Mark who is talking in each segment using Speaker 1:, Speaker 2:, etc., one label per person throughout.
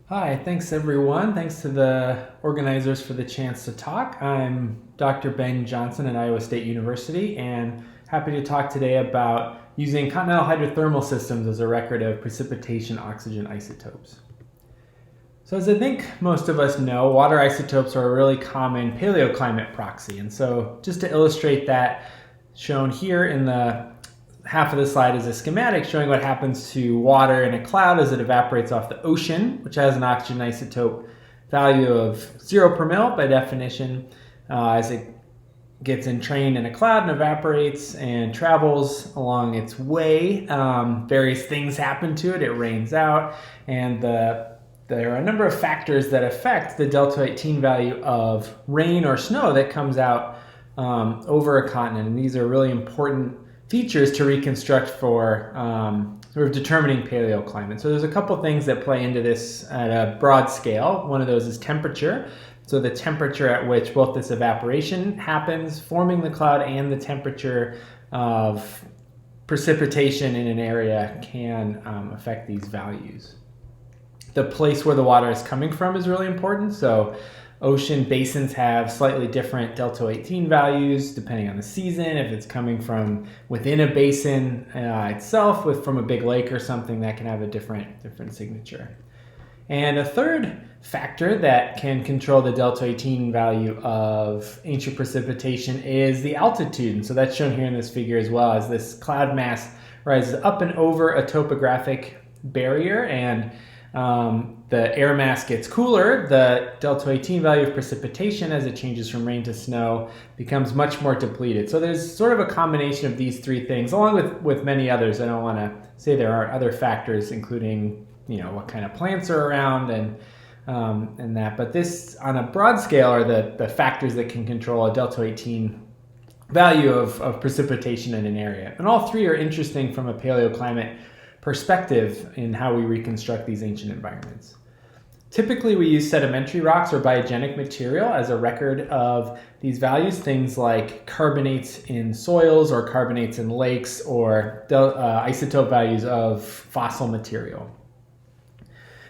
Speaker 1: Hi, thanks everyone. Thanks to the organizers for the chance to talk. I'm Dr. Ben Johnson at Iowa State University and happy to talk today about using continental hydrothermal systems as a record of precipitation oxygen isotopes. So as I think most of us know, water isotopes are a really common paleoclimate proxy. And so just to illustrate that, shown here in the half of the slide is a schematic showing what happens to water in a cloud as it evaporates off the ocean, which has an oxygen isotope value of 0 per mil by definition. As it gets entrained in a cloud and evaporates and travels along its way, various things happen to it. It rains out, and there are a number of factors that affect the delta 18 value of rain or snow that comes out over a continent, and these are really important features to reconstruct for sort of determining paleoclimate. So there's a couple things that play into this at a broad scale. One of those is temperature. So the temperature at which both this evaporation happens, forming the cloud, and the temperature of precipitation in an area can affect these values. The place where the water is coming from is really important. So ocean basins have slightly different delta 18 values depending on the season. If it's coming from within a basin itself, from a big lake or something, that can have a different signature. And a third factor that can control the delta 18 value of ancient precipitation is the altitude. And so that's shown here in this figure as well. As this cloud mass rises up and over a topographic barrier and the air mass gets cooler, the delta 18 value of precipitation as it changes from rain to snow becomes much more depleted. So there's sort of a combination of these three things, along with many others. I don't want to say there aren't other factors, including what kind of plants are around and that. But this, on a broad scale, are the factors that can control a delta 18 value of precipitation in an area. And all three are interesting from a paleoclimate perspective in how we reconstruct these ancient environments. Typically, we use sedimentary rocks or biogenic material as a record of these values, things like carbonates in soils or carbonates in lakes or isotope values of fossil material.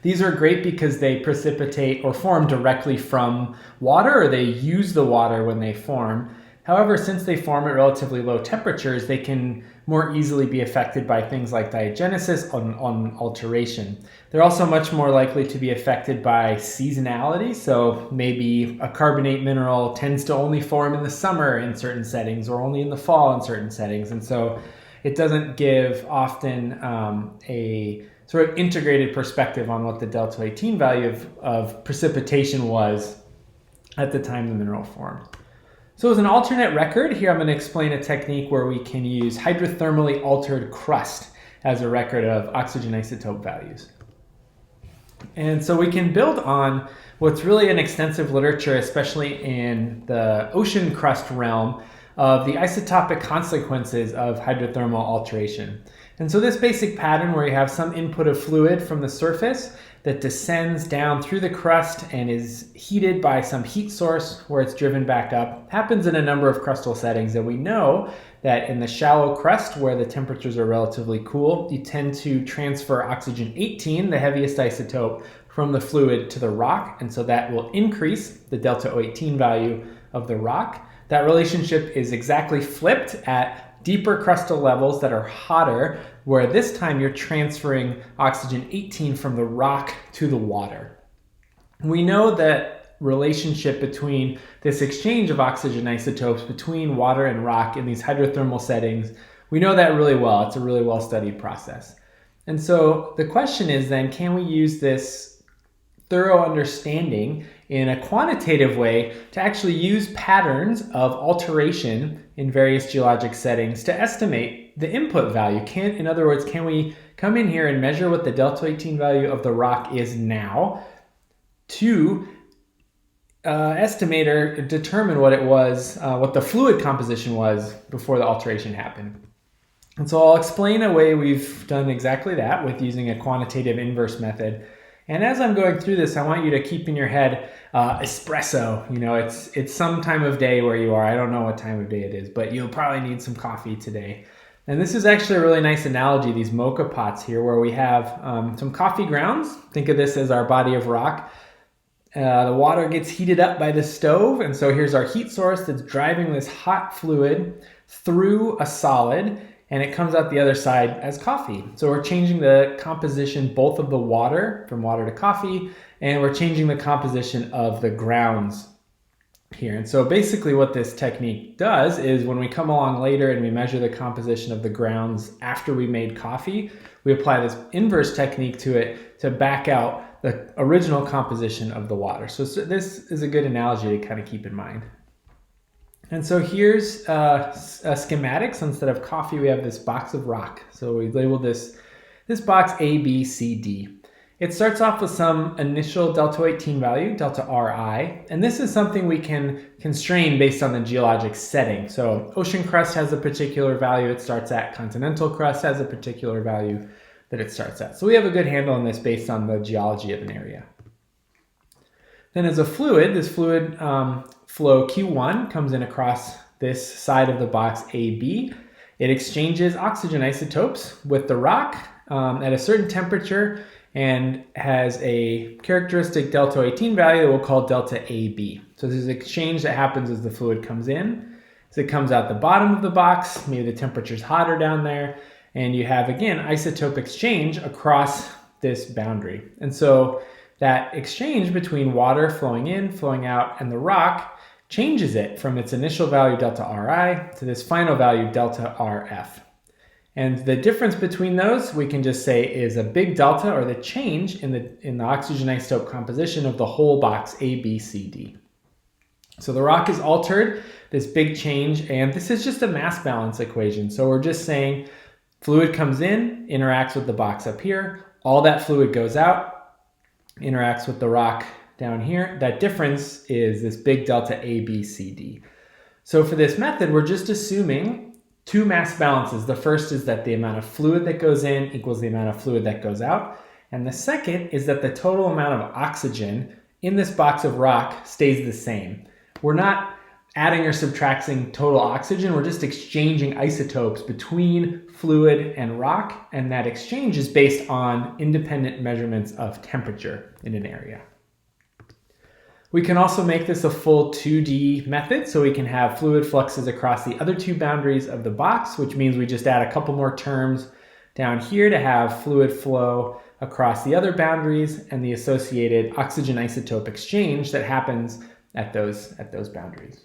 Speaker 1: These are great because they precipitate or form directly from water, or they use the water when they form. However, since they form at relatively low temperatures, they can more easily be affected by things like diagenesis on alteration. They're also much more likely to be affected by seasonality. So maybe a carbonate mineral tends to only form in the summer in certain settings or only in the fall in certain settings. And so it doesn't give often a sort of integrated perspective on what the delta 18 value of precipitation was at the time the mineral formed. So as an alternate record, here I'm going to explain a technique where we can use hydrothermally altered crust as a record of oxygen isotope values. And so we can build on what's really an extensive literature, especially in the ocean crust realm, of the isotopic consequences of hydrothermal alteration. And so this basic pattern where you have some input of fluid from the surface that descends down through the crust and is heated by some heat source where it's driven back up happens in a number of crustal settings. And we know that in the shallow crust where the temperatures are relatively cool, you tend to transfer oxygen 18, the heaviest isotope, from the fluid to the rock. And so that will increase the delta 18 value of the rock. That relationship is exactly flipped at deeper crustal levels that are hotter, where this time you're transferring oxygen 18 from the rock to the water. We know that relationship between this exchange of oxygen isotopes between water and rock in these hydrothermal settings. We know that really well. It's a really well-studied process. And so the question is then, can we use this thorough understanding in a quantitative way to actually use patterns of alteration in various geologic settings to estimate the input value? In other words, can we come in here and measure what the delta 18 value of the rock is now to estimate or determine what it was, what the fluid composition was before the alteration happened? And so I'll explain a way we've done exactly that with using a quantitative inverse method. And as I'm going through this, I want you to keep in your head espresso. It's some time of day where you are. I don't know what time of day it is, but you'll probably need some coffee today. And this is actually a really nice analogy, these mocha pots here, where we have some coffee grounds. Think of this as our body of rock. The water gets heated up by the stove, and so here's our heat source that's driving this hot fluid through a solid, and it comes out the other side as coffee. So we're changing the composition both of the water, from water to coffee, and we're changing the composition of the grounds here. And so basically what this technique does is when we come along later and we measure the composition of the grounds after we made coffee, we apply this inverse technique to it to back out the original composition of the water. So this is a good analogy to kind of keep in mind. And so here's a schematic. So instead of coffee, we have this box of rock. So we labeled this box A, B, C, D. It starts off with some initial delta 18 value, delta Ri, and this is something we can constrain based on the geologic setting. So ocean crust has a particular value it starts at, continental crust has a particular value that it starts at. So we have a good handle on this based on the geology of an area. Then as a fluid, this fluid flow Q1 comes in across this side of the box AB. It exchanges oxygen isotopes with the rock at a certain temperature and has a characteristic delta 18 value that we'll call delta AB. So this is an exchange that happens as the fluid comes in. As it comes out the bottom of the box, maybe the temperature's hotter down there, and you have, again, isotope exchange across this boundary. And so that exchange between water flowing in, flowing out, and the rock changes it from its initial value delta Ri to this final value delta Rf. And the difference between those, we can just say, is a big delta, or the change in the oxygen isotope composition of the whole box A, B, C, D. So the rock is altered, this big change, and this is just a mass balance equation. So we're just saying fluid comes in, interacts with the box up here, all that fluid goes out, interacts with the rock down here. That difference is this big delta A, B, C, D. So for this method, we're just assuming two mass balances. The first is that the amount of fluid that goes in equals the amount of fluid that goes out. And the second is that the total amount of oxygen in this box of rock stays the same. We're not adding or subtracting total oxygen, we're just exchanging isotopes between fluid and rock, and that exchange is based on independent measurements of temperature in an area. We can also make this a full 2D method, so we can have fluid fluxes across the other two boundaries of the box, which means we just add a couple more terms down here to have fluid flow across the other boundaries and the associated oxygen isotope exchange that happens at those boundaries.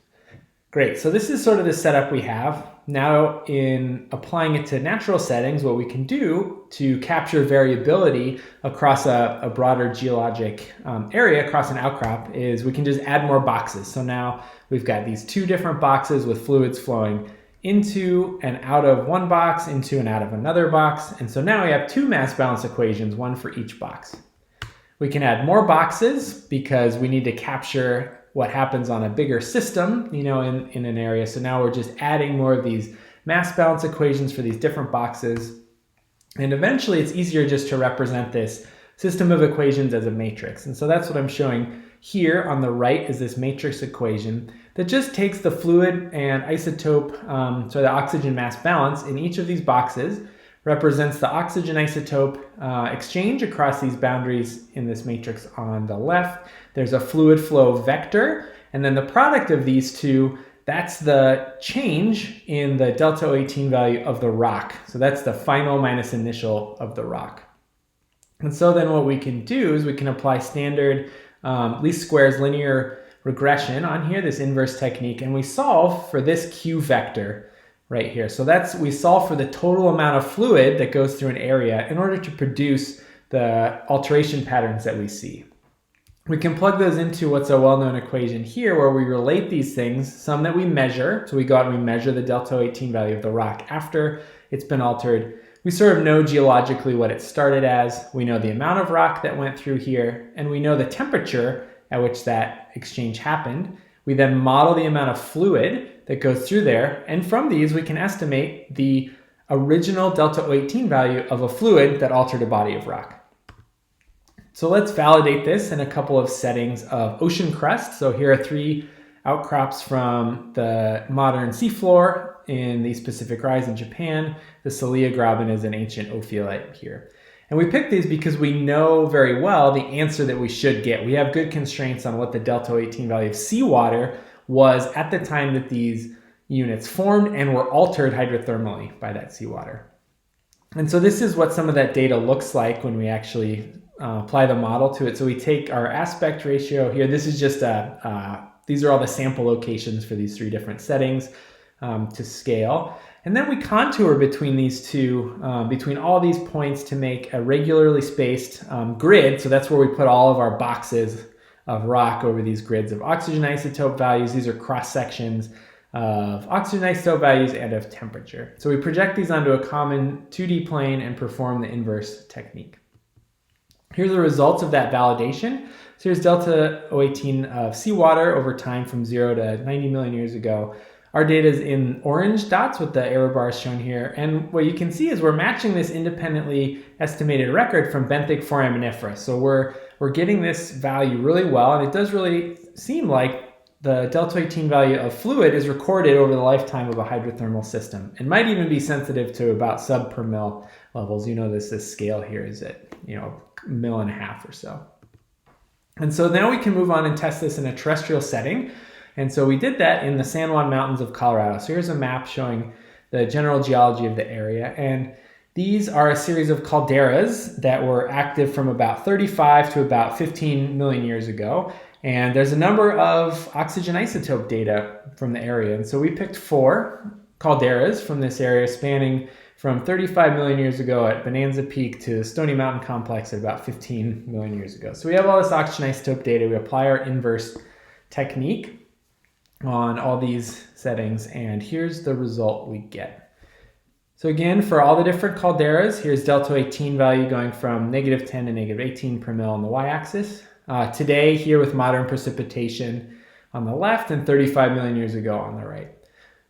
Speaker 1: Great, so this is sort of the setup we have. Now in applying it to natural settings, what we can do to capture variability across a broader geologic area, across an outcrop, is we can just add more boxes. So now we've got these two different boxes with fluids flowing into and out of one box, into and out of another box. And so now we have two mass balance equations, one for each box. We can add more boxes because we need to capture what happens on a bigger system, in an area. So now we're just adding more of these mass balance equations for these different boxes. And eventually it's easier just to represent this system of equations as a matrix. And so that's what I'm showing here on the right, is this matrix equation that just takes the fluid and isotope, so the oxygen mass balance in each of these boxes, represents the oxygen isotope exchange across these boundaries in this matrix on the left. There's a fluid flow vector, and then the product of these two, that's the change in the delta 18 value of the rock. So that's the final minus initial of the rock. And so then what we can do is we can apply standard least squares linear regression on here, this inverse technique, and we solve for this Q vector right here. So we solve for the total amount of fluid that goes through an area in order to produce the alteration patterns that we see. We can plug those into what's a well-known equation here, where we relate these things, some that we measure. So we go out and we measure the delta 18 value of the rock after it's been altered. We sort of know geologically what it started as. We know the amount of rock that went through here, and we know the temperature at which that exchange happened. We then model the amount of fluid that goes through there, and from these we can estimate the original delta 18 value of a fluid that altered a body of rock. So let's validate this in a couple of settings of ocean crust. So here are three outcrops from the modern seafloor in the Pacific Rise in Japan. The Celia graben is an ancient ophiolite here. And we picked these because we know very well the answer that we should get. We have good constraints on what the delta 18 value of seawater was at the time that these units formed and were altered hydrothermally by that seawater. And so this is what some of that data looks like when we actually apply the model to it. So we take our aspect ratio here. This is just these are all the sample locations for these 3 different settings to scale. And then we contour between these two, between all these points to make a regularly spaced grid. So that's where we put all of our boxes of rock over these grids of oxygen isotope values. These are cross sections of oxygen isotope values and of temperature. So we project these onto a common 2D plane and perform the inverse technique. Here's the results of that validation. So here's delta 018 of seawater over time from 0 to 90 million years ago. Our data is in orange dots with the error bars shown here. And what you can see is we're matching this independently estimated record from benthic foraminifera. So we're getting this value really well, and it does really seem like the delta 18 value of fluid is recorded over the lifetime of a hydrothermal system and might even be sensitive to about sub per mil levels. You know, this scale here is at, 1.5 mil or so. And so now we can move on and test this in a terrestrial setting. And so we did that in the San Juan Mountains of Colorado. So here's a map showing the general geology of the area. And these are a series of calderas that were active from about 35 to about 15 million years ago. And there's a number of oxygen isotope data from the area. And so we picked 4 calderas from this area spanning from 35 million years ago at Bonanza Peak to Stony Mountain Complex at about 15 million years ago. So we have all this oxygen isotope data. We apply our inverse technique on all these settings, and here's the result we get. So again, for all the different calderas, here's delta 18 value going from -10 to -18 per mil on the y-axis. Today, here with modern precipitation on the left and 35 million years ago on the right.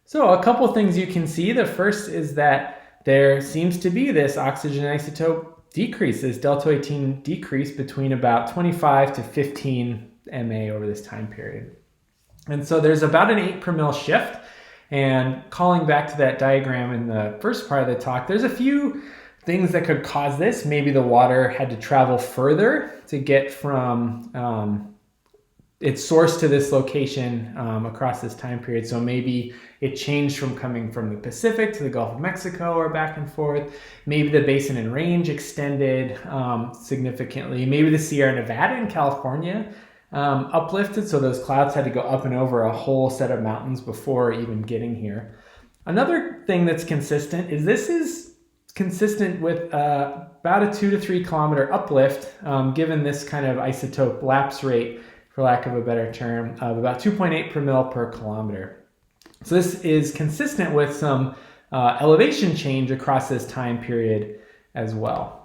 Speaker 1: So a couple things you can see. The first is that there seems to be this oxygen isotope decrease, this delta 18 decrease between about 25 to 15 MA over this time period. And so there's about an 8 per mil shift. And calling back to that diagram in the first part of the talk, there's a few things that could cause this. Maybe the water had to travel further to get from its source to this location across this time period. So maybe it changed from coming from the Pacific to the Gulf of Mexico or back and forth. Maybe the basin and range extended significantly. Maybe the Sierra Nevada in California uplifted, so those clouds had to go up and over a whole set of mountains before even getting here. Another thing that's consistent is this is consistent with about a 2 to 3 kilometer uplift, given this kind of isotope lapse rate, for lack of a better term, of about 2.8 per mil per kilometer. So this is consistent with some elevation change across this time period as well.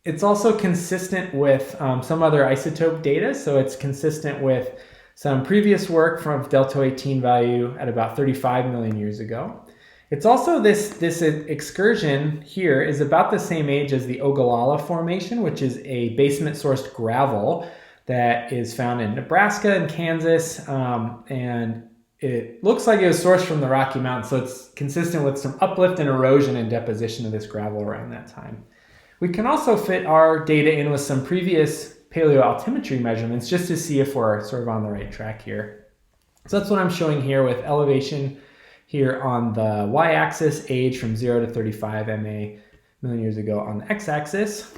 Speaker 1: It's also consistent with some other isotope data. So it's consistent with some previous work from delta 18 value at about 35 million years ago. It's also this excursion here is about the same age as the Ogallala Formation, which is a basement sourced gravel that is found in Nebraska and Kansas. And it looks like it was sourced from the Rocky Mountains. So it's consistent with some uplift and erosion and deposition of this gravel around that time. We can also fit our data in with some previous paleoaltimetry measurements just to see if we're sort of on the right track here. So that's what I'm showing here with elevation here on the y-axis, age from 0 to 35 MA million years ago on the x-axis.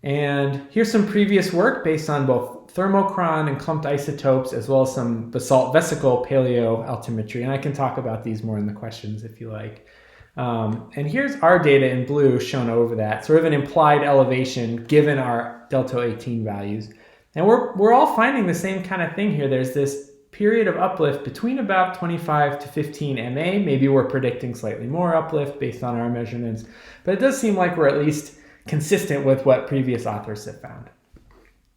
Speaker 1: And here's some previous work based on both thermochron and clumped isotopes, as well as some basalt vesicle paleoaltimetry. And I can talk about these more in the questions if you like. And here's our data in blue shown over that, sort of an implied elevation given our delta 18 values. And we're all finding the same kind of thing here. There's this period of uplift between about 25 to 15 MA. Maybe we're predicting slightly more uplift based on our measurements, but it does seem like we're at least consistent with what previous authors have found.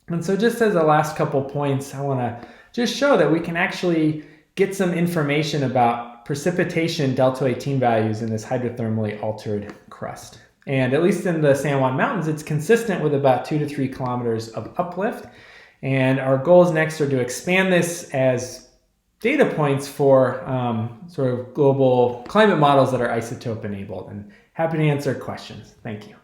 Speaker 1: And so just as a last couple points, I want to just show that we can actually get some information about precipitation delta 18 values in this hydrothermally altered crust. And at least in the San Juan Mountains, it's consistent with about 2 to 3 kilometers of uplift. And our goals next are to expand this as data points for sort of global climate models that are isotope enabled, and happy to answer questions. Thank you.